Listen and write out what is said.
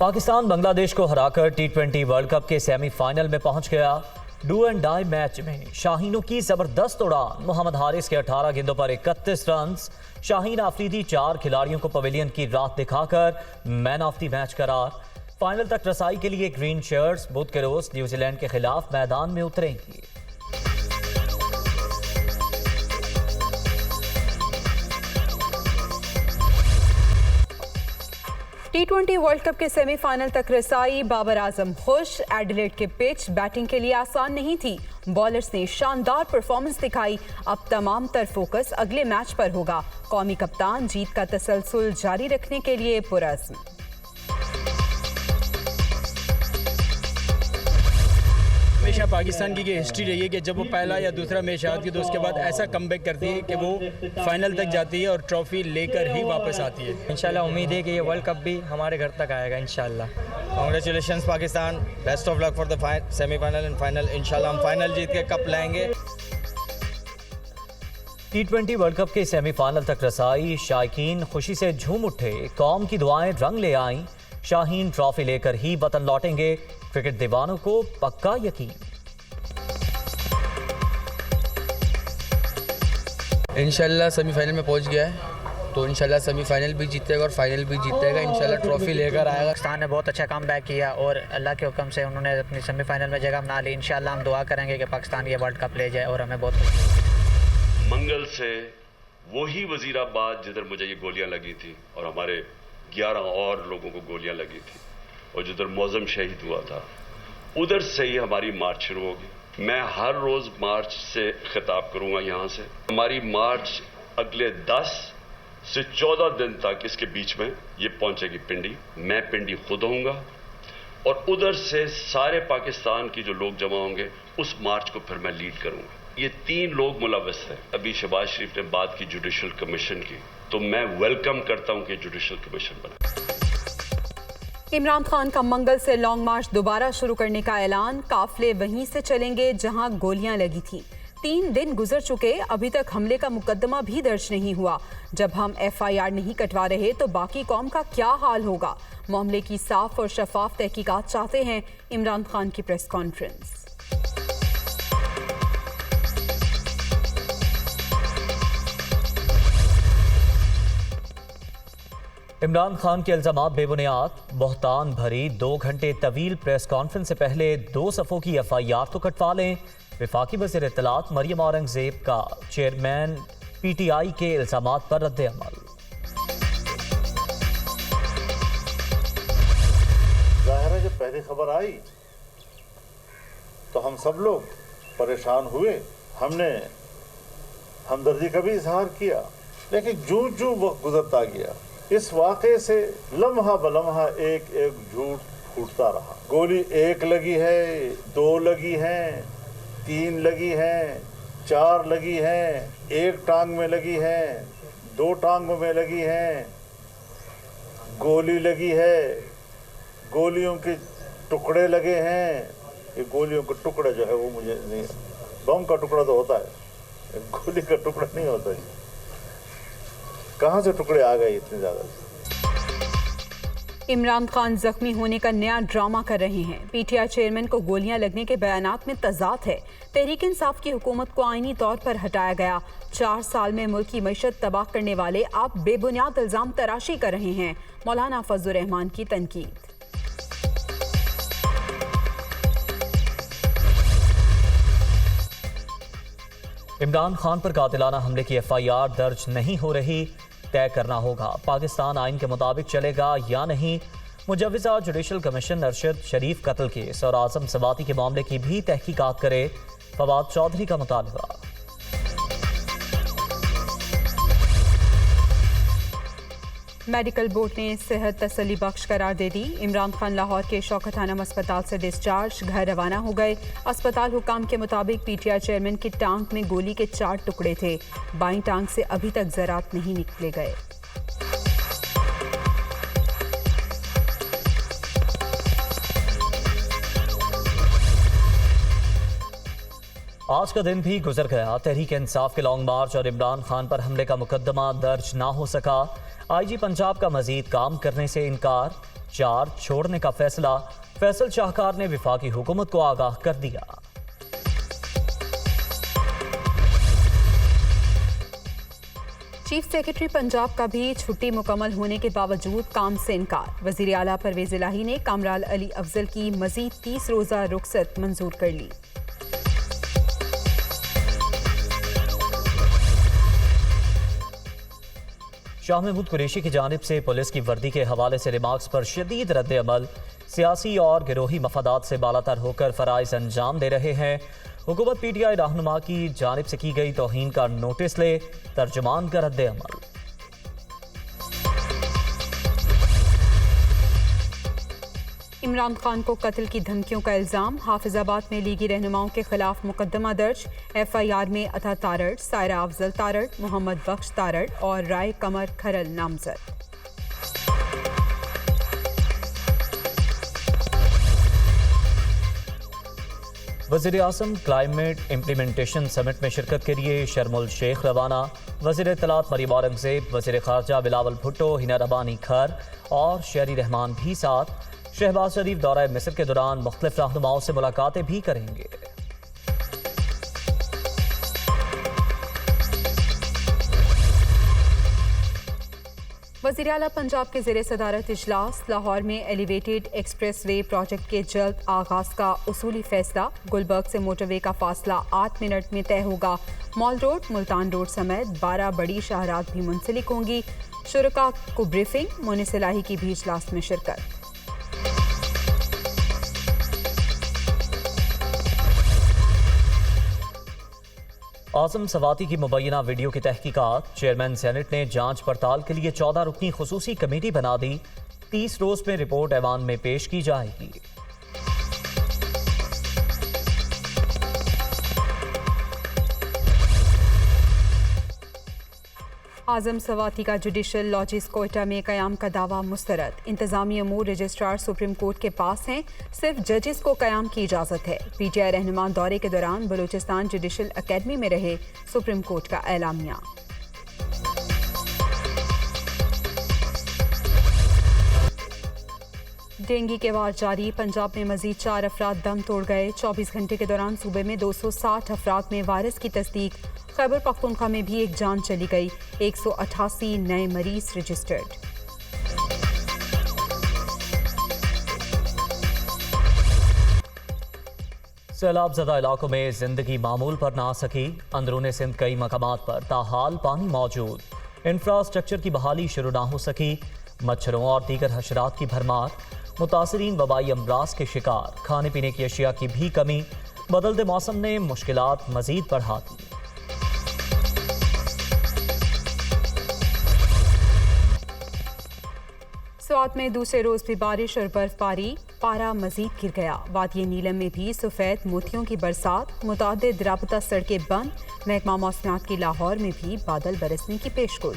पाकिस्तान बांग्लादेश को हराकर टी20 world cup के सेमीफाइनल में पहुंच गया। डू एंड डाई मैच में शाहीनों की जबरदस्त उड़ान। मोहम्मद हारिस के 18 गेंदों पर 31 रन। शाहीन आफरीदी 4 खिलाड़ियों को पवेलियन की रात दिखाकर मैन ऑफ द मैच करार। फाइनल तक रसाई के लिए ग्रीन शर्ट्स बुध के रोज न्यूजीलैंड के खिलाफ मैदान में उतरेंगी। टी20 वर्ल्ड कप के सेमीफाइनल तक रसाई। बाबर आजम खुश। एडिलेड के पिच बैटिंग के लिए आसान नहीं थी। बॉलर्स ने शानदार परफॉर्मेंस दिखाई। अब तमाम तर फोकस अगले मैच पर होगा। कौमी कप्तान जीत का तसलसल जारी रखने के लिए पुरअज़्म। हमेशा पाकिस्तान की हिस्ट्री रही है कि जब वो पहला या दूसरा मैच आती है तो उसके बाद ऐसा कमबैक करती है कि वो फाइनल तक जाती है और ट्रॉफी लेकर ही वापस आती है। इंशाल्लाह उम्मीद है कि ये वर्ल्ड कप भी हमारे घर तक आएगा इंशाल्लाह। Congratulations Pakistan, best of luck for the semifinal and final. इंशाल्लाह हम फाइनल जीत के कप लाएंगे। टी20 वर्ल्ड कप के सेमीफाइनल तक रसाई। शायकीन खुशी से झूम उठे। कौम की दुआएं रंग ले आईं। शाहीन ट्रॉफी लेकर ही वतन लौटेंगे। क्रिकेट दीवानों को पक्का यकीन। इंशाल्लाह सेमीफाइनल में पहुंच गया है तो इंशाल्लाह सेमीफाइनल भी जीतेगा और फाइनल भी जीतेगा। इंशाल्लाह ट्रॉफी लेकर आएगा। पाकिस्तान ने बहुत अच्छा कम बैक किया और अल्लाह के हुक्म से उन्होंने अपनी सेमीफाइनल में जगह बना ली। इंशाल्लाह हम दुआ करेंगे कि पाकिस्तान ये वर्ल्ड कप ले जाए और हमें बहुत। मंगल से वही वजीराबाद जिधर मुझे ये गोलियां लगी थी और हमारे 11 और लोगों को गोलियां लगी थी और जिधर मौजम शहीद हुआ था, उधर से ही हमारी मार्च शुरू होगी। मैं हर रोज मार्च से खिताब करूंगा यहां से। हमारी मार्च अगले 10 से 14 दिन तक इसके बीच में ये पहुंचेगी पिंडी। मैं पिंडी खुद होऊंगा और उधर से सारे पाकिस्तान की जो लोग जमा होंगे उस मार्च को फिर मैं लीड करूंगा। ये 3 लोग मुलव्वस हैं। अभी शहबाज शरीफ ने बात की जुडिशल कमीशन की, तो मैं वेलकम करता हूं कि जुडिशल कमीशन बना। इमरान खान का मंगल से लॉन्ग मार्च दोबारा शुरू करने का ऐलान। काफिले वहीं से चलेंगे जहां गोलियां लगी थी। 3 दिन गुजर चुके, अभी तक हमले का मुकदमा भी दर्ज नहीं हुआ। जब हम FIR नहीं कटवा रहे तो बाकी कौम का क्या हाल होगा। मामले की साफ और शफाफ तहकीकात चाहते हैं। इमरान खान की प्रेस कॉन्फ्रेंस। इमरान खान के इल्जामात बेबुनियाद। बहतान भरी 2 घंटे तवील प्रेस कॉन्फ्रेंस से पहले 2 सफ़ों की FIR तो कटवा लें। वफाकी वज़ीर इत्तलात मरियम औरंगज़ेब का चेयरमैन PTI के इल्जामात पर रद्द अमल। जाहिर है जब पहली खबर आई तो हम सब लोग परेशान हुए। हमने हमदर्दी का भी इजहार किया, लेकिन जूं जूं वक्त गुजरता गया इस वाक़े से लम्हा बलम्हा एक एक झूठ फूटता रहा। गोली 1 लगी है, 2 लगी हैं, 3 लगी हैं, 4 लगी हैं, 1 टांग में लगी हैं, 2 टांगों में लगी हैं, गोली लगी है, गोलियों के टुकड़े लगे हैं। ये गोलियों के टुकड़े जो है वो मुझे नहीं, बम का टुकड़ा तो होता है, गोली का टुकड़ा नहीं होता है। कहां से टुकड़े आ गए इतने ज्यादा। इमरान खान जख्मी होने का नया ड्रामा कर रहे हैं। PTI चेयरमैन को गोलियां लगने के बयानात में तजाद है। तहरीक इंसाफ की हुकूमत को आईनी तौर पर हटाया गया। 4 साल में मुल्क की मईशत तबाह करने वाले आप बेबुनियाद इल्जाम तराशी कर रहे हैं। मौलाना फजलुर रहमान की तनकीद। इमरान खान पर कातिलाना हमले की FIR दर्ज नहीं हो रही। तय करना होगा पाकिस्तान आइन के मुताबिक चलेगा या नहीं। मुजव्विज़ा जुडिशल कमीशन अरशद शरीफ कत्ल केस और आजम सवाती के मामले की भी तहकीकात करे। फवाद चौधरी का मुतालबा। मेडिकल बोर्ड ने सेहत तसल्ली बख्श करार दे दी। इमरान खान लाहौर के शौकत खानम अस्पताल से डिस्चार्ज घर रवाना हो गए। अस्पताल हुकाम के मुताबिक PTI चेयरमैन की टांग में गोली के 4 टुकड़े थे। बाईं टांग से अभी तक ज़रात नहीं निकले गए। आज का दिन भी गुजर गया। तहरीक इंसाफ के लॉन्ग मार्च और इमरान खान पर हमले का मुकदमा दर्ज ना हो सका। IG पंजाब का मजीद काम करने से इनकार। चार्ज छोड़ने का फैसला। फैसल शाहकार ने विफाकी हुकूमत को आगाह कर दिया। चीफ सेक्रेटरी पंजाब का भी छुट्टी मुकम्मल होने के बावजूद काम से इनकार। वजीर आला परवेज इलाही ने कामरान अली अफजल की मजीद 30 रोज़ा रुखसत मंजूर कर ली। शाह महमूद कुरैशी की जानिब से पुलिस की वर्दी के हवाले से रिमार्क्स पर शदीद रद्द अमल। सियासी और गिरोही मफादात से बालातर होकर फराइज अंजाम दे रहे हैं। हुकूमत पीटीआई रहनुमा की जानिब से की गई तौहीन का नोटिस ले, तर्जुमान का रद्द अमल। इमरान खान को कत्ल की धमकियों का इल्जाम। हाफिजाबाद में लीगी रहनुमाओं के खिलाफ मुकदमा दर्ज। FIR में अता तारड़, सायरा अफजल तारड़, मोहम्मद बख्श तारड़ और राय कमर खरल नामजद। वज़ीर आज़म क्लाइमेट इम्प्लीमेंटेशन समिट में शिरकत के लिए शर्मुल शेख रवाना। वज़ीर इत्तलात मरीम औरंगज़ेब, वज़ीर ख़ारजा बिलावल भुट्टो, हिना रबानी खर और शेरी रहमान भी साथ। शहबाज शरीफ दौरा मिस्र के दौरान मुख्तलिफ रहनुमाओं से मुलाकातें भी करेंगे। वज़ीर आला पंजाब के ज़ेरे सदारत इजलास। लाहौर में एलिवेटेड एक्सप्रेस वे प्रोजेक्ट के जल्द आगाज का उसूली फैसला। गुलबर्ग से मोटरवे का फासला 8 मिनट में तय होगा। मॉल रोड, मुल्तान रोड समेत 12 बड़ी शाहरात भी मुंसलिक होंगी। शुरका को ब्रीफिंग। मुनिस इलाही की भी इजलास में शिरकत। आज़म सवाती की मुबैना वीडियो की तहकीकात। चेयरमैन सेनेट ने जांच पड़ताल के लिए 14 रुकनी खुसूसी कमेटी बना दी। 30 रोज में रिपोर्ट ऐवान में पेश की जाएगी। आज़म सवाती का जुडिशल लॉजिस कोयटा में कयाम का दावा मुस्तरद। इंतजामी अमूर रजिस्ट्रार सुप्रीम कोर्ट के पास हैं, सिर्फ जजेस को कयाम की इजाज़त है। PTI रहनुमा दौरे के दौरान बलूचिस्तान जुडिशल अकेडमी में रहे। सुप्रीम कोर्ट का एलामिया। डेंगू के वार जारी। पंजाब में मजीद 4 अफराद दम तोड़ गए। 24 घंटे के दौरान सूबे में 260 अफराद में वायरस की तस्दीक। खैबर पख्तूनख्वा में भी एक जान चली गई। 188 नए मरीज रजिस्टर्ड। सैलाब ज़दा इलाकों में जिंदगी मामूल पर ना सकी। अंदरूनी सिंध कई मकामात पर ताहाल पानी मौजूद। इंफ्रास्ट्रक्चर की बहाली शुरू ना हो सकी। मच्छरों और दीगर हशरात की भरमार। मुतासरीन वबाई अमराज के शिकार। खाने पीने की अशिया की भी कमी। बदलते मौसम ने मुश्किलात मजीद बढ़ा दी। स्वात में दूसरे रोज भी बारिश और बर्फबारी। पारा मजीद गिर गया। वादिय नीलम में भी सफेद मोतियों की बरसात। मुतादिद राबता सड़कें बंद। महकमा मौसमियात की लाहौर में भी बादल बरसने की पेशगोई।